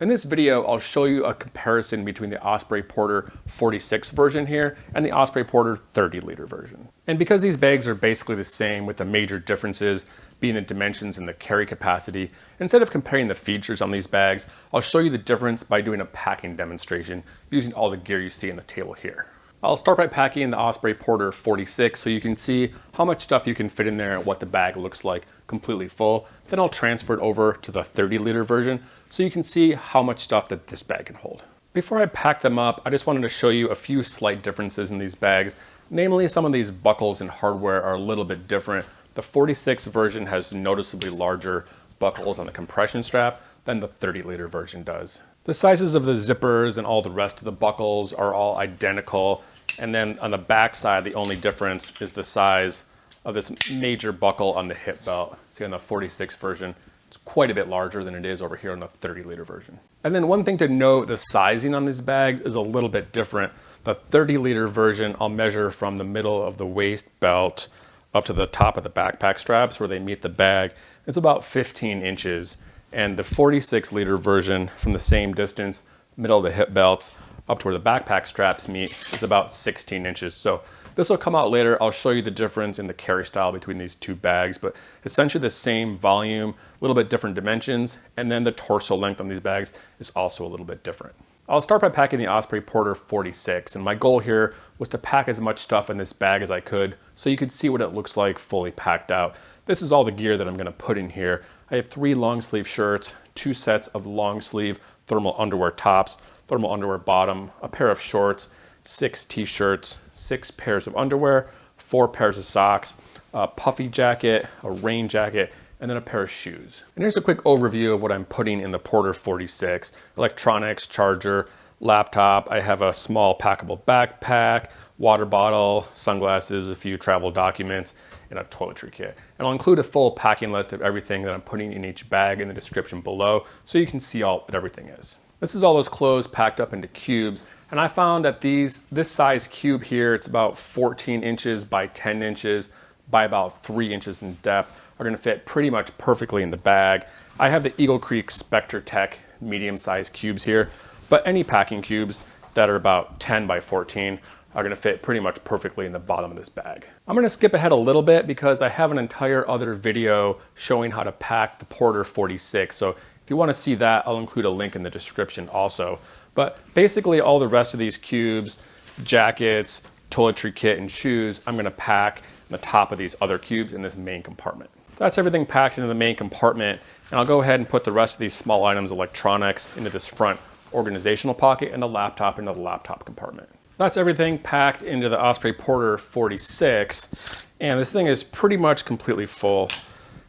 In this video, I'll show you a comparison between the Osprey Porter 46 version here and the Osprey Porter 30-liter version. And because these bags are basically the same with the major differences being the dimensions and the carry capacity, instead of comparing the features on these bags, I'll show you the difference by doing a packing demonstration using all the gear you see on the table here. I'll start by packing the Osprey Porter 46 so you can see how much stuff you can fit in there and what the bag looks like completely full. Then I'll transfer it over to the 30-liter version so you can see how much stuff that this bag can hold. Before I pack them up, I just wanted to show you a few slight differences in these bags. Namely, some of these buckles and hardware are a little bit different. The 46 version has noticeably larger buckles on the compression strap than the 30-liter version does. The sizes of the zippers and all the rest of the buckles are all identical. And then on the back side, the only difference is the size of this major buckle on the hip belt. See, on the 46 version, it's quite a bit larger than it is over here on the 30-liter version. And then one thing to note, the sizing on these bags is a little bit different. The 30-liter version, I'll measure from the middle of the waist belt up to the top of the backpack straps where they meet the bag. It's about 15 inches. And the 46-liter version, from the same distance, middle of the hip belt, up to where the backpack straps meet, is about 16 inches. So this will come out later. I'll show you the difference in the carry style between these two bags, but essentially the same volume, a little bit different dimensions, and then the torso length on these bags is also a little bit different. I'll start by packing the Osprey Porter 46, and my goal here was to pack as much stuff in this bag as I could so you could see what it looks like fully packed out. This is all the gear that I'm gonna put in here. I have 3 long sleeve shirts, 2 sets of long sleeve thermal underwear tops, thermal underwear bottom, a pair of shorts, 6 t-shirts, 6 pairs of underwear, 4 pairs of socks, a puffy jacket, a rain jacket, and then a pair of shoes. And here's a quick overview of what I'm putting in the Porter 46. Electronics, charger, laptop. I have a small packable backpack, water bottle, sunglasses, a few travel documents, and a toiletry kit. And I'll include a full packing list of everything that I'm putting in each bag in the description below so you can see what everything is. This is all those clothes packed up into cubes, and I found that this size cube here, it's about 14 inches by 10 inches by about 3 inches in depth, are gonna fit pretty much perfectly in the bag. I have the Eagle Creek Spectre Tech medium-sized cubes here, but any packing cubes that are about 10 by 14 are gonna fit pretty much perfectly in the bottom of this bag. I'm gonna skip ahead a little bit because I have an entire other video showing how to pack the Porter 46. So if you wanna see that, I'll include a link in the description also. But basically all the rest of these cubes, jackets, toiletry kit, and shoes, I'm gonna pack on the top of these other cubes in this main compartment. That's everything packed into the main compartment, and I'll go ahead and put the rest of these small items, electronics, into this front organizational pocket and the laptop into the laptop compartment. That's everything packed into the Osprey Porter 46, and this thing is pretty much completely full.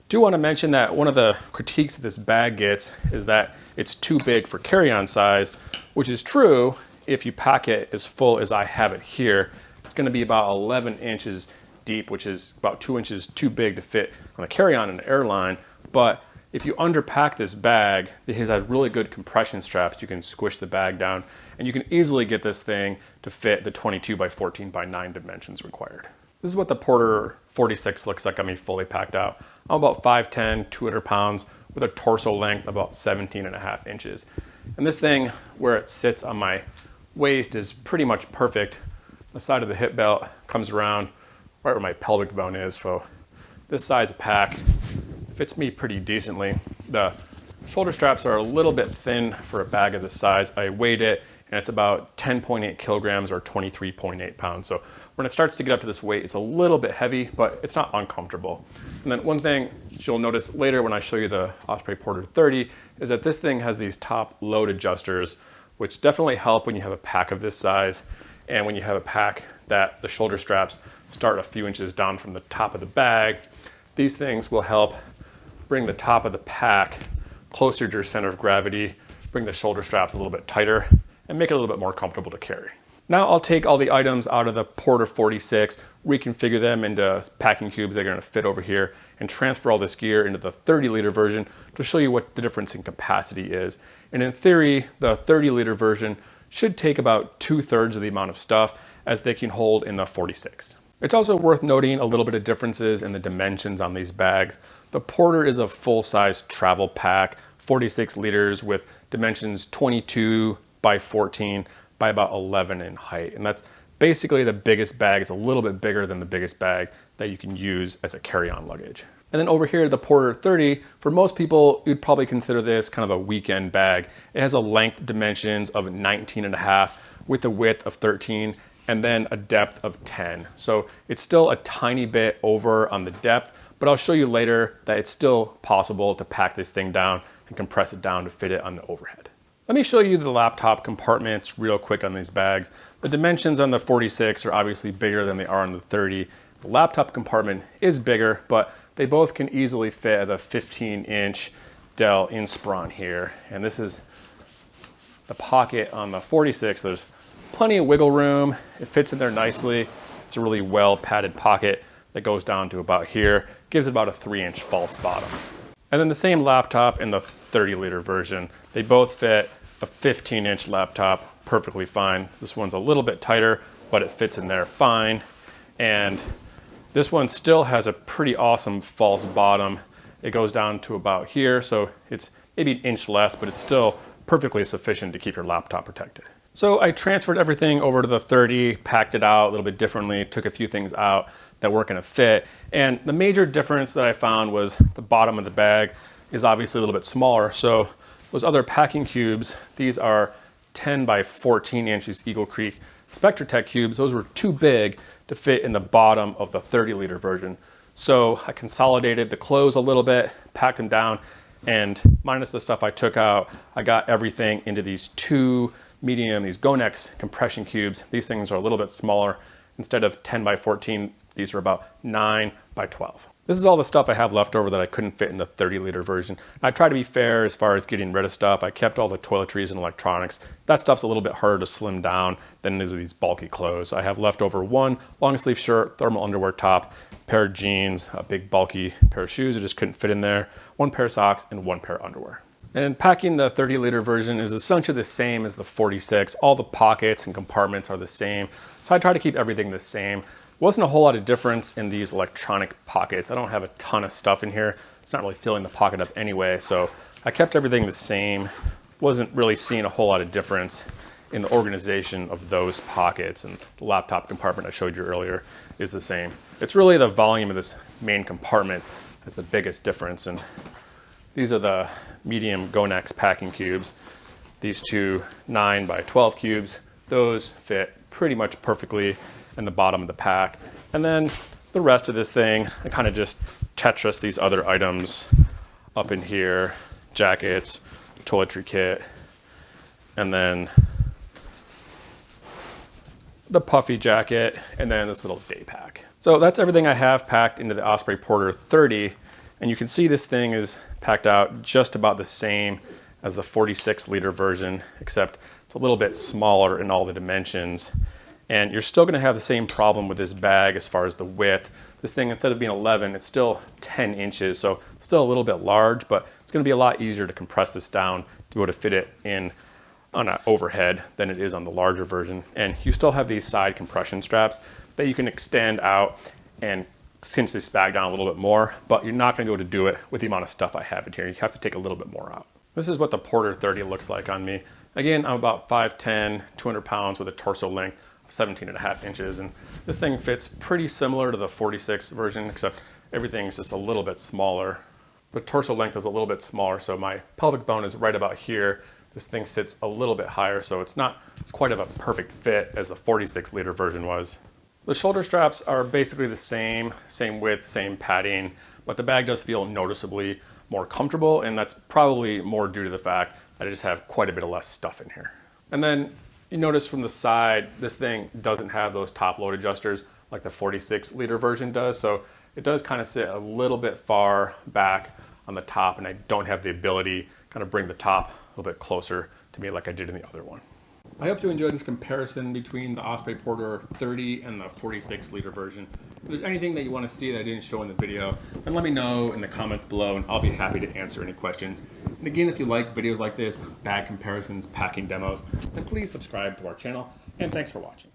Do want to mention that one of the critiques that this bag gets is that it's too big for carry-on size, which is true if you pack it as full as I have it here. It's going to be about 11 inches deep, which is about 2 inches too big to fit on a carry-on in an airline. But if you underpack this bag, it has really good compression straps. You can squish the bag down, and you can easily get this thing to fit the 22 by 14 by 9 dimensions required. This is what the Porter 46 looks like on me fully packed out. I'm about 5'10", 200 pounds, with a torso length of about 17.5 inches. And this thing, where it sits on my waist, is pretty much perfect. The side of the hip belt comes around right where my pelvic bone is, so this size of pack fits me pretty decently. The shoulder straps are a little bit thin for a bag of this size. I weighed it, and it's about 10.8 kilograms or 23.8 pounds. So when it starts to get up to this weight, it's a little bit heavy, but it's not uncomfortable. And then one thing you'll notice later when I show you the Osprey Porter 30 is that this thing has these top load adjusters, which definitely help when you have a pack of this size and when you have a pack that the shoulder straps start a few inches down from the top of the bag. These things will help bring the top of the pack closer to your center of gravity, bring the shoulder straps a little bit tighter, and make it a little bit more comfortable to carry. Now I'll take all the items out of the Porter 46, reconfigure them into packing cubes that are gonna fit over here, and transfer all this gear into the 30-liter version to show you what the difference in capacity is. And in theory, the 30-liter version should take about 2/3 of the amount of stuff as they can hold in the 46. It's also worth noting a little bit of differences in the dimensions on these bags. The Porter is a full-size travel pack, 46 liters with dimensions 22 by 14 by about 11 in height. And that's basically the biggest bag. It's a little bit bigger than the biggest bag that you can use as a carry-on luggage. And then over here, the Porter 30, for most people, you'd probably consider this kind of a weekend bag. It has a length dimensions of 19.5 with a width of 13 and then a depth of 10. So it's still a tiny bit over on the depth, but I'll show you later that it's still possible to pack this thing down and compress it down to fit it on the overhead. Let me show you the laptop compartments real quick on these bags. The dimensions on the 46 are obviously bigger than they are on the 30. The laptop compartment is bigger, but they both can easily fit at a 15-inch Dell Inspiron here. And this is the pocket on the 46. There's plenty of wiggle room. It fits in there nicely. It's a really well padded pocket that goes down to about here. Gives it about a 3-inch false bottom. And then the same laptop in the 30-liter version. They both fit a 15-inch laptop perfectly fine. This one's a little bit tighter, but it fits in there fine. And this one still has a pretty awesome false bottom. It goes down to about here, so it's maybe an inch less, but it's still perfectly sufficient to keep your laptop protected. So I transferred everything over to the 30, packed it out a little bit differently, took a few things out that weren't gonna fit. And the major difference that I found was the bottom of the bag is obviously a little bit smaller. So those other packing cubes, these are 10 by 14 inches Eagle Creek Spectratech cubes. Those were too big to fit in the bottom of the 30-liter version. So I consolidated the clothes a little bit, packed them down, and minus the stuff I took out, I got everything into these two medium, these Gonex compression cubes. These things are a little bit smaller. Instead of 10 by 14, these are about 9 by 12. This is all the stuff I have left over that I couldn't fit in the 30-liter version. I try to be fair as far as getting rid of stuff. I kept all the toiletries and electronics. That stuff's a little bit harder to slim down than these bulky clothes. I have left over one long sleeve shirt, thermal underwear top, pair of jeans, a big bulky pair of shoes that just couldn't fit in there, one pair of socks, and one pair of underwear. And packing the 30-liter version is essentially the same as the 46. All the pockets and compartments are the same. So I try to keep everything the same. Wasn't a whole lot of difference in these electronic pockets. I don't have a ton of stuff in here. It's not really filling the pocket up anyway. So I kept everything the same. Wasn't really seeing a whole lot of difference in the organization of those pockets, and the laptop compartment I showed you earlier is the same. It's really the volume of this main compartment that's the biggest difference. And these are the medium Gonex packing cubes. These two 9 by 12 cubes, those fit pretty much perfectly in the bottom of the pack. And then the rest of this thing, I kind of just Tetris these other items up in here, jackets, toiletry kit, and then the puffy jacket, and then this little day pack. So that's everything I have packed into the Osprey Porter 30. And you can see this thing is packed out just about the same as the 46-liter version, except it's a little bit smaller in all the dimensions. And you're still gonna have the same problem with this bag as far as the width. This thing, instead of being 11, it's still 10 inches, so still a little bit large, but it's gonna be a lot easier to compress this down to be able to fit it in on an overhead than it is on the larger version. And you still have these side compression straps that you can extend out and cinch this bag down a little bit more, but you're not gonna be able to do it with the amount of stuff I have in here. You have to take a little bit more out. This is what the Porter 30 looks like on me. Again, I'm about 5'10", 200 pounds with a torso length of 17.5 inches. And this thing fits pretty similar to the 46 version, except everything's just a little bit smaller. The torso length is a little bit smaller, so my pelvic bone is right about here. This thing sits a little bit higher, so it's not quite of a perfect fit as the 46-liter version was. The shoulder straps are basically the same width, same padding, but the bag does feel noticeably more comfortable, and that's probably more due to the fact that I just have quite a bit of less stuff in here. And then you notice from the side, this thing doesn't have those top load adjusters like the 46-liter version does, so it does kind of sit a little bit far back on the top, and I don't have the ability to kind of bring the top a little bit closer to me like I did in the other one. I hope you enjoyed this comparison between the Osprey Porter 30 and the 46-liter version. If there's anything that you want to see that I didn't show in the video, then let me know in the comments below and I'll be happy to answer any questions. And again, if you like videos like this, bag comparisons, packing demos, then please subscribe to our channel, and thanks for watching.